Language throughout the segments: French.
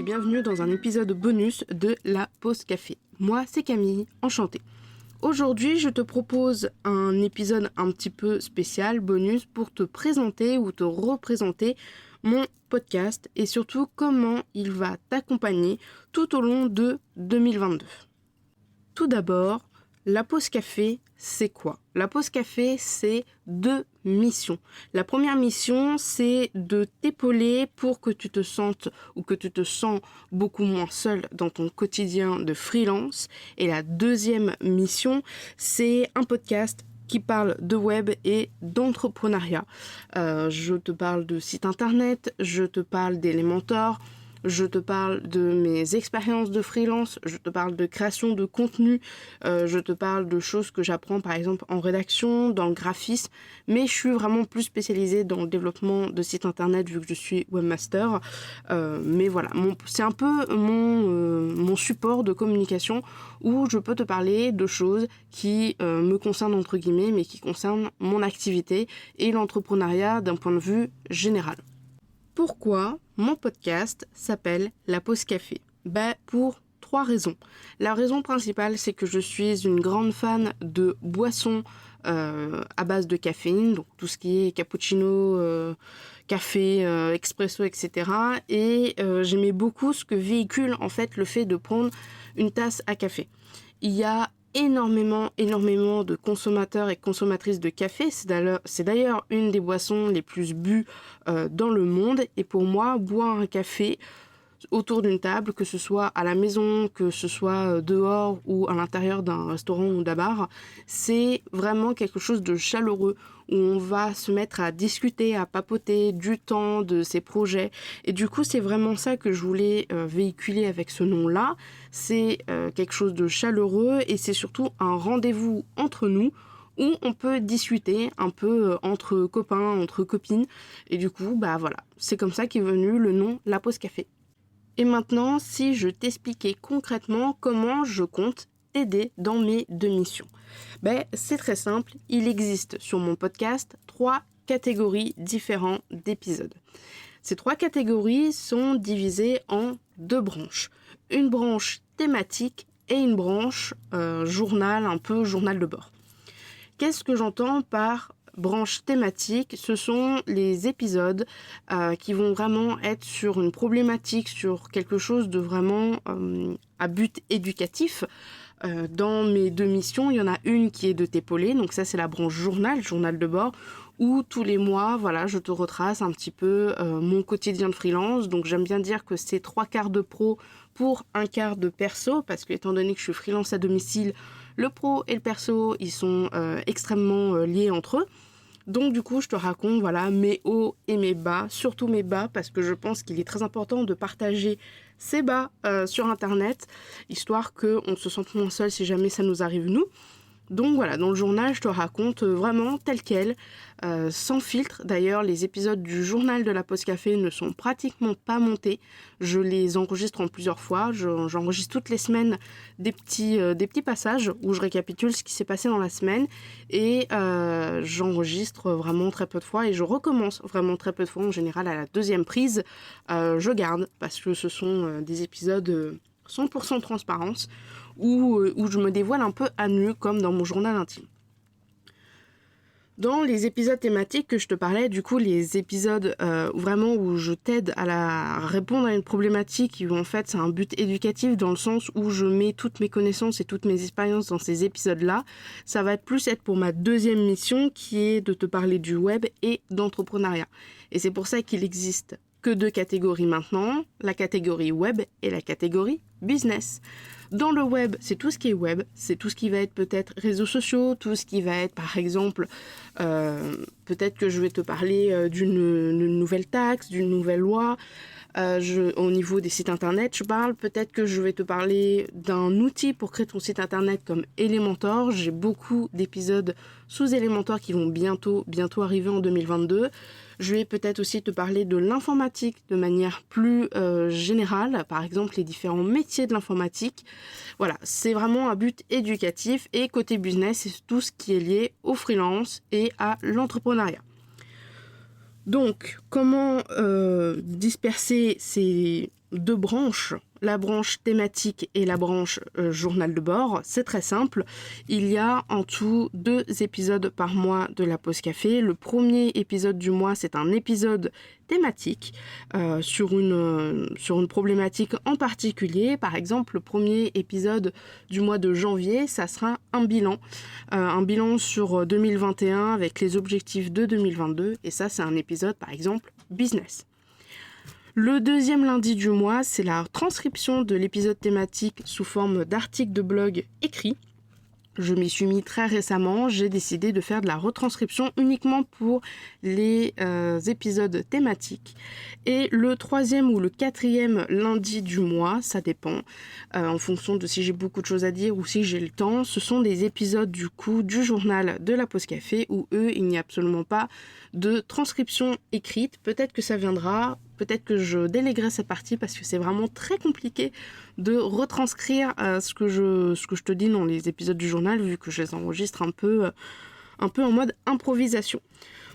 bienvenue dans un épisode bonus de La Pause Café. Moi, c'est Camille, enchantée. Aujourd'hui, je te propose un épisode un petit peu spécial, bonus, pour te présenter ou te représenter mon podcast et surtout comment il va t'accompagner tout au long de 2022. Tout d'abord, La Pause Café, c'est quoi ? La Pause Café, c'est 2 missions. La première mission, c'est de t'épauler pour que tu te sentes ou que tu te sens beaucoup moins seul dans ton quotidien de freelance. Et la deuxième mission, c'est un podcast qui parle de web et d'entrepreneuriat. Je te parle de site internet, je te parle d'Elementor, je te parle de mes expériences de freelance, je te parle de création de contenu, je te parle de choses que j'apprends par exemple en rédaction, dans le graphisme, mais je suis vraiment plus spécialisée dans le développement de sites internet vu que je suis webmaster. Mais voilà, c'est un peu mon support de communication où je peux te parler de choses qui me concernent entre guillemets, mais qui concernent mon activité et l'entrepreneuriat d'un point de vue général. Pourquoi mon podcast s'appelle La Pause Café ? Pour 3 raisons. La raison principale, c'est que je suis une grande fan de boissons à base de caféine, donc tout ce qui est cappuccino, café, expresso, etc. Et j'aimais beaucoup ce que véhicule en fait le fait de prendre une tasse à café. Il y a énormément de consommateurs et consommatrices de café. C'est d'ailleurs une des boissons les plus bues dans le monde. Et pour moi, boire un café autour d'une table, que ce soit à la maison, que ce soit dehors ou à l'intérieur d'un restaurant ou d'un bar, c'est vraiment quelque chose de chaleureux où on va se mettre à discuter, à papoter du temps, de ses projets. Et du coup, c'est vraiment ça que je voulais véhiculer avec ce nom-là. C'est quelque chose de chaleureux et c'est surtout un rendez-vous entre nous où on peut discuter un peu entre copains, entre copines. Et du coup, voilà, c'est comme ça qu'est venu le nom La Pause Café. Et maintenant, si je t'expliquais concrètement comment je compte t'aider dans mes 2 missions. C'est très simple, il existe sur mon podcast 3 catégories différentes d'épisodes. Ces 3 catégories sont divisées en 2 branches. Une branche thématique et une branche journal, un peu journal de bord. Qu'est-ce que j'entends par branche thématique ? Ce sont les épisodes qui vont vraiment être sur une problématique, sur quelque chose de vraiment à but éducatif. Dans mes 2 missions, il y en a une qui est de t'épauler, donc ça c'est la branche journal de bord, où tous les mois, voilà, je te retrace un petit peu mon quotidien de freelance. Donc j'aime bien dire que c'est 3/4 de pro pour 1/4 de perso, parce que étant donné que je suis freelance à domicile, le pro et le perso, ils sont extrêmement liés entre eux. Donc du coup, je te raconte mes hauts et mes bas, surtout mes bas, parce que je pense qu'il est très important de partager ces bas sur Internet, histoire qu'on se sente moins seul si jamais ça nous arrive nous. Donc voilà, dans le journal, je te raconte vraiment tel quel, sans filtre. D'ailleurs, les épisodes du journal de La Pause Café ne sont pratiquement pas montés. Je les enregistre en plusieurs fois. J'enregistre toutes les semaines des petits passages où je récapitule ce qui s'est passé dans la semaine. Et j'enregistre vraiment très peu de fois et je recommence vraiment très peu de fois. En général, à la 2e prise, je garde parce que ce sont des épisodes 100% transparence où je me dévoile un peu à nu comme dans mon journal intime. Dans les épisodes thématiques que je te parlais, du coup les épisodes vraiment où je t'aide à répondre à une problématique où en fait c'est un but éducatif dans le sens où je mets toutes mes connaissances et toutes mes expériences dans ces épisodes-là, ça va être pour ma 2e mission qui est de te parler du web et d'entrepreneuriat. Et c'est pour ça qu'il existe que 2 catégories maintenant, la catégorie web et la catégorie business. Dans le web, c'est tout ce qui est web, c'est tout ce qui va être peut-être réseaux sociaux, tout ce qui va être par exemple, peut-être que je vais te parler d'une nouvelle taxe, d'une nouvelle loi. Au niveau des sites internet, je parle. Peut-être que je vais te parler d'un outil pour créer ton site internet comme Elementor. J'ai beaucoup d'épisodes sous Elementor qui vont bientôt arriver en 2022. Je vais peut-être aussi te parler de l'informatique de manière plus générale, par exemple les différents métiers de l'informatique. Voilà, c'est vraiment un but éducatif et côté business, c'est tout ce qui est lié au freelance et à l'entrepreneuriat. Donc, comment disperser ces deux branches, la branche thématique et la branche journal de bord. C'est très simple. Il y a en tout 2 épisodes par mois de la pause café. Le premier épisode du mois, c'est un épisode thématique sur une problématique en particulier. Par exemple, le premier épisode du mois de janvier, ça sera un bilan sur 2021 avec les objectifs de 2022. Et ça, c'est un épisode, par exemple, business. Le deuxième lundi du mois, c'est la transcription de l'épisode thématique sous forme d'article de blog écrit. Je m'y suis mis très récemment, j'ai décidé de faire de la retranscription uniquement pour les épisodes thématiques. Et le troisième ou le quatrième lundi du mois, ça dépend, en fonction de si j'ai beaucoup de choses à dire ou si j'ai le temps, ce sont des épisodes du journal de la pause café où il n'y a absolument pas de transcription écrite. Peut-être que ça viendra, peut-être que je déléguerai cette partie parce que c'est vraiment très compliqué de retranscrire ce que je te dis dans les épisodes du journal vu que je les enregistre un peu en mode improvisation.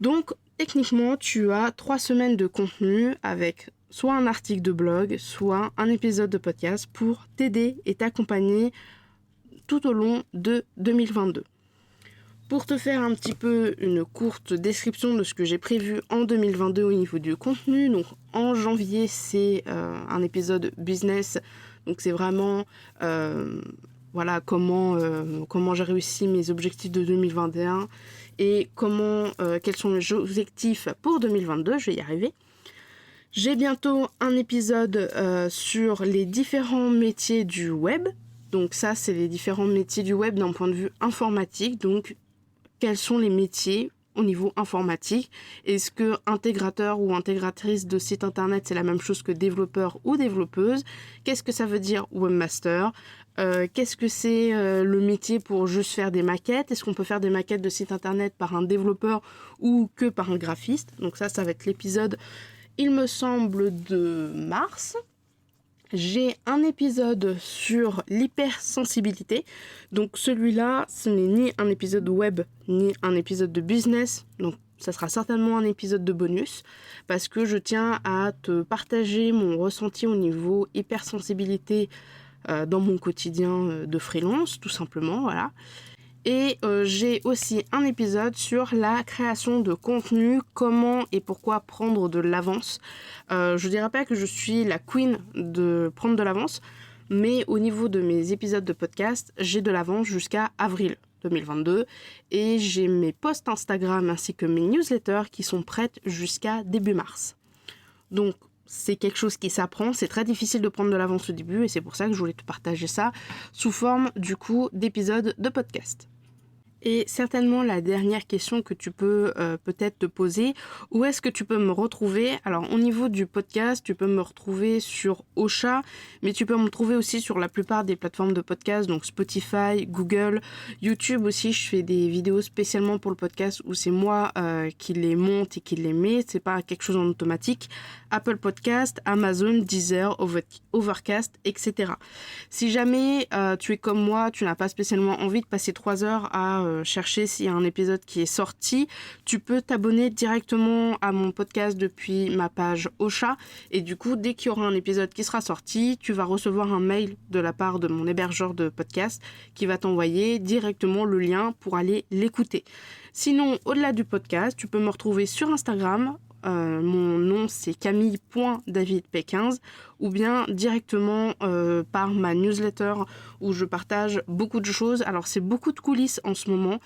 Donc techniquement tu as 3 semaines de contenu avec soit un article de blog, soit un épisode de podcast pour t'aider et t'accompagner tout au long de 2022. Pour te faire un petit peu une courte description de ce que j'ai prévu en 2022 au niveau du contenu, donc en janvier c'est un épisode business, donc c'est vraiment comment j'ai réussi mes objectifs de 2021 et quels sont mes objectifs pour 2022, je vais y arriver. J'ai bientôt un épisode sur les différents métiers du web, donc ça c'est les différents métiers du web d'un point de vue informatique, donc quels sont les métiers au niveau informatique. Est-ce que intégrateur ou intégratrice de site internet, c'est la même chose que développeur ou développeuse? Qu'est-ce que ça veut dire webmaster? Qu'est-ce que c'est le métier pour juste faire des maquettes? Est-ce qu'on peut faire des maquettes de site internet par un développeur ou que par un graphiste? Donc ça va être l'épisode, il me semble, de mars. J'ai un épisode sur l'hypersensibilité. Donc celui-là, ce n'est ni un épisode web, ni un épisode de business. Donc ça sera certainement un épisode de bonus parce que je tiens à te partager mon ressenti au niveau hypersensibilité dans mon quotidien de freelance, tout simplement, voilà. Et j'ai aussi un épisode sur la création de contenu, comment et pourquoi prendre de l'avance. Je dirais pas que je suis la queen de prendre de l'avance, mais au niveau de mes épisodes de podcast, j'ai de l'avance jusqu'à avril 2022 et j'ai mes posts Instagram ainsi que mes newsletters qui sont prêtes jusqu'à début mars. Donc c'est quelque chose qui s'apprend, c'est très difficile de prendre de l'avance au début et c'est pour ça que je voulais te partager ça sous forme du coup d'épisodes de podcast. Et certainement la dernière question que tu peux peut-être te poser, où est-ce que tu peux me retrouver? Alors au niveau du podcast, tu peux me retrouver sur Ocha, mais tu peux me retrouver aussi sur la plupart des plateformes de podcast, donc Spotify, Google, YouTube aussi. Je fais des vidéos spécialement pour le podcast où c'est moi qui les monte et qui les mets, c'est pas quelque chose en automatique. Apple Podcast, Amazon, Deezer, Overcast, etc. Si jamais tu es comme moi, tu n'as pas spécialement envie de passer 3 heures à chercher s'il y a un épisode qui est sorti, tu peux t'abonner directement à mon podcast depuis ma page Ocha et du coup dès qu'il y aura un épisode qui sera sorti, tu vas recevoir un mail de la part de mon hébergeur de podcast qui va t'envoyer directement le lien pour aller l'écouter. Sinon, au-delà du podcast, tu peux me retrouver sur Instagram. Mon nom c'est camille.davidp15 ou bien directement par ma newsletter où je partage beaucoup de choses. Alors c'est beaucoup de coulisses en ce moment.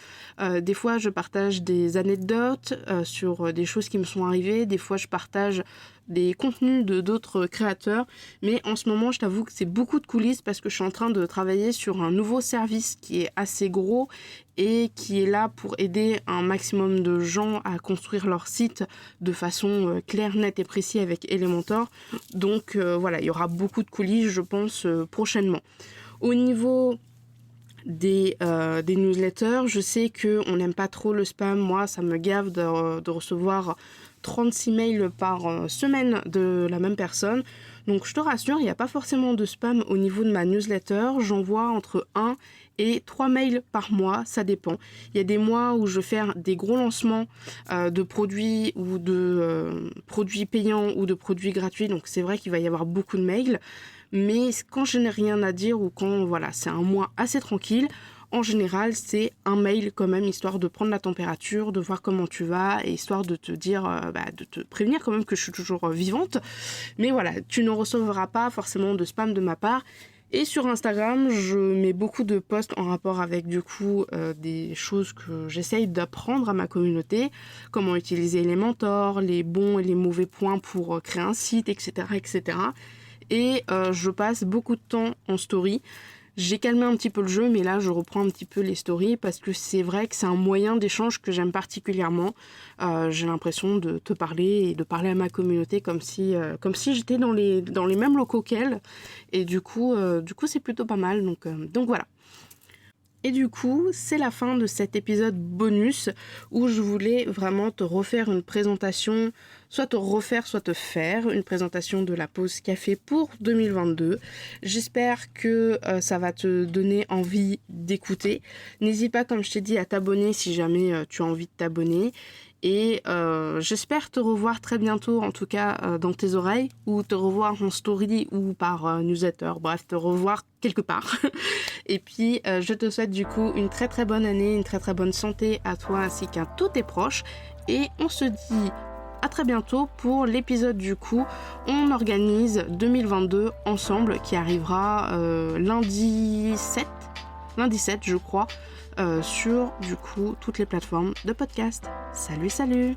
Des fois je partage des anecdotes sur des choses qui me sont arrivées. Des fois je partage des contenus de d'autres créateurs. Mais en ce moment je t'avoue que c'est beaucoup de coulisses parce que je suis en train de travailler sur un nouveau service qui est assez gros et qui est là pour aider un maximum de gens à construire leur site de façon claire, nette et précise avec Elementor. Donc voilà, il y aura beaucoup de coulisses, je pense, prochainement. Au niveau des newsletters, je sais qu'on n'aime pas trop le spam. Moi, ça me gave de recevoir 36 mails par semaine de la même personne. Donc je te rassure, il n'y a pas forcément de spam au niveau de ma newsletter. J'envoie entre 1 et 3 mails par mois, ça dépend. Il y a des mois où je vais faire des gros lancements de produits ou de produits payants ou de produits gratuits, donc c'est vrai qu'il va y avoir beaucoup de mails, mais quand je n'ai rien à dire ou quand voilà, c'est un mois assez tranquille, en général, c'est un mail quand même, histoire de prendre la température, de voir comment tu vas, et histoire de te dire, de te prévenir quand même que je suis toujours vivante. Mais voilà, tu ne recevras pas forcément de spam de ma part. Et sur Instagram, je mets beaucoup de posts en rapport avec du coup des choses que j'essaye d'apprendre à ma communauté, comment utiliser les mentors, les bons et les mauvais points pour créer un site, etc. etc. Et je passe beaucoup de temps en story. J'ai calmé un petit peu le jeu, mais là je reprends un petit peu les stories parce que c'est vrai que c'est un moyen d'échange que j'aime particulièrement. J'ai l'impression de te parler et de parler à ma communauté comme si j'étais dans les mêmes locaux qu'elle. Et du coup c'est plutôt pas mal. Donc voilà. Et du coup, c'est la fin de cet épisode bonus où je voulais vraiment te refaire une présentation, soit te refaire, soit te faire une présentation de la pause café pour 2022. J'espère que ça va te donner envie d'écouter. N'hésite pas, comme je t'ai dit, à t'abonner si jamais tu as envie de t'abonner. Et j'espère te revoir très bientôt, en tout cas dans tes oreilles, ou te revoir en story ou par newsletter, bref, te revoir quelque part. Et puis, je te souhaite du coup une très très bonne année, une très très bonne santé à toi ainsi qu'à tous tes proches. Et on se dit à très bientôt pour l'épisode du coup. On organise 2022 ensemble qui arrivera lundi 7 je crois, sur du coup toutes les plateformes de podcast. Salut!